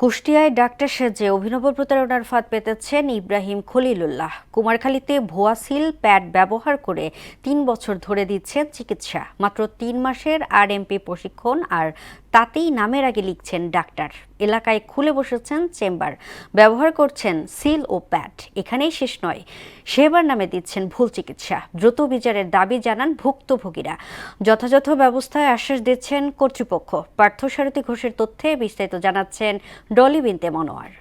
কুষ্টিয়ায় doctor সেজে অভিনব প্রতারণার ফাঁদ পেতেছেন ইব্রাহিম খলিলুল্লাহ। কুমারখালীতে ভুয়া সিল প্যাড ব্যবহার করে ৩ বছর ধরে দিচ্ছেন চিকিৎসা। মাত্র ৩ মাসের আরএমপি প্রশিক্ষণ, আর তাতেই নামের আগে লিখছেন ডাক্তার। এলাকায় খুলে বসেছেন চেম্বার, ব্যবহার করছেন সিল ও প্যাড। এখানেই শেষ নয়, সেবার নামে দিচ্ছেন ভুল চিকিৎসা। দ্রুত বিচারের দাবি জানান ভুক্তভোগীরা। যথাযথ ব্যবস্থায় আশ্বাস দিচ্ছেন কর্তৃপক্ষ। পার্থসারথী ঘোষের তথ্যে বিস্তারিত জানাচ্ছেন ডলি বিনতে মনোয়ার।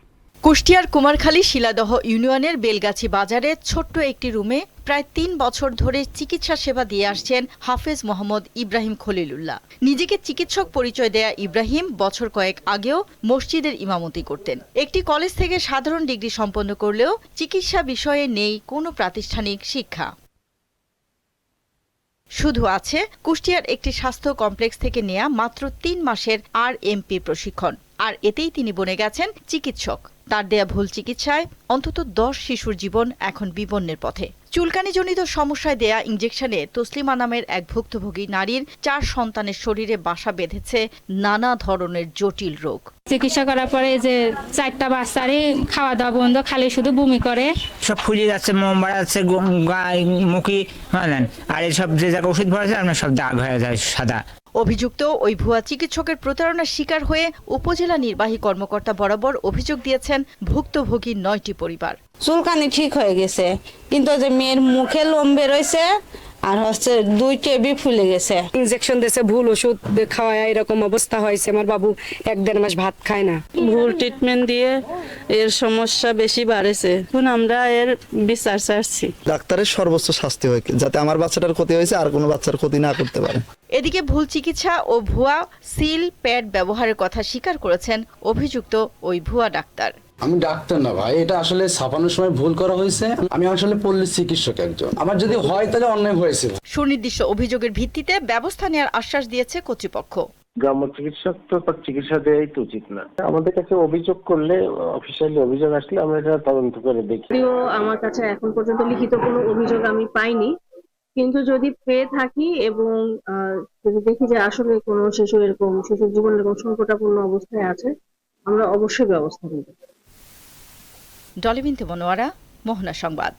কুষ্টিয়ার কুমারখালী শিলাদহ ইউনিয়নের বেলগাছি বাজারে ছোট্ট একটি রুমে প্রায় ৩ বছর ধরে চিকিৎসা সেবা দিয়ে আসছেন হাফেজ মোহাম্মদ ইব্রাহিম খলিলুল্লাহ। নিজেকে চিকিৎসক পরিচয় দেয়া ইব্রাহিম বছর কয়েক আগেও মসজিদের ইমামতি করতেন। একটি কলেজ থেকে সাধারণ ডিগ্রি সম্পন্ন করলেও চিকিৎসা বিষয়ে নেই কোনো প্রাতিষ্ঠানিক শিক্ষা। শুধু আছে কুষ্টিয়ার একটি স্বাস্থ্য কমপ্লেক্স থেকে নেয়া মাত্র ৩ মাসের আরএমপি প্রশিক্ষণ। আর এতেই তিনি বনে গেছেন চিকিৎসক। তার দেয়া ভুল চিকিৎসায় অন্তত ১০ শিশুর জীবন এখন বিপন্নের পথে। চুলকানিজনিত সমস্যায় দেয়া ইঞ্জেকশনে তসলিমা নামের এক ভুক্তভোগী নারীর ৪ সন্তানের শরীরে বাসা বেঁধেছে নানা ধরনের জটিল রোগ। চিকিৎসা করার পরে যে 4টা বাচ্চারই খাওয়া দাওয়া বন্ধ, খালি শুধু বমি করে, সব ফুলে যাচ্ছে, মোম বাড়াচ্ছে, মুখি মানেন, আর এইসব যে জায়গায় ওষুধ ভরা যায় আপনার সব দাগ হয়ে যায় সাদা। অভিযুক্ত ওই ভুয়া চিকিৎসকের প্রতারণার শিকার হয়ে উপজেলা নির্বাহী কর্মকর্তা বরাবর অভিযোগ দিয়েছেন ভুক্তভোগী ৯টি পরিবার। চুলকানি ঠিক হয়ে গেছে, কিন্তু যে মেয়ের মুখে লোম বেরোইছে আর হচ্ছে 2 টেবি ফুলে গেছে। ইনজেকশন দিয়েছে, ভুল ওষুধ খাওয়ায় এরকম অবস্থা হয়েছে। আমার বাবু 1-1.5 মাস ভাত খায় না। ভুল ট্রিটমেন্ট দিয়ে এর সমস্যা বেশি বাড়েছে। এখন আমরা এর বিচার চাচ্ছি। ডাক্তারের সর্বোচ্চ শাস্তি হয়, যাতে আমার বাচ্চাটার ক্ষতি হয়েছে আর কোনো বাচ্চার ক্ষতি না করতে পারে। এদিকে ভুল চিকিৎসা ও ভুয়া সিল প্যাড ব্যবহারের কথা স্বীকার করেছেন অভিযুক্ত ওই ভুয়া ডাক্তার। আমি ডাক্তার না ভাই, এটা আসলে ছাপানোর সময় ভুল করা হয়েছে। আমি আসলে পল্লী চিকিৎসক একজন, আমার যদি হয় তাহলে অন্যায় হয়েছে। সুনির্দিষ্ট অভিযোগের ভিত্তিতে ব্যবস্থা নেওয়ার আশ্বাস দিয়েছে কর্তৃপক্ষ। গ্রাম্য চিকিৎসক তো তার চিকিৎসা দেওয়াই তো উচিত না। আমাদের কাছে অভিযোগ করলে, অফিসিয়ালি অভিযোগ আসলে আমরা এটা তদন্ত করে দেখি। আমার কাছে এখন পর্যন্ত লিখিত কোনো অভিযোগ আমি পাইনি, কিন্তু যদি পেয়ে থাকি এবং যদি দেখি যে আসলে কোনো শিশুর জীবন এরকম সংকটাপন্ন অবস্থায় আছে, আমরা অবশ্যই ব্যবস্থা নেব। ডলি বিনতে মনোয়ারা, মোহনা সংবাদ।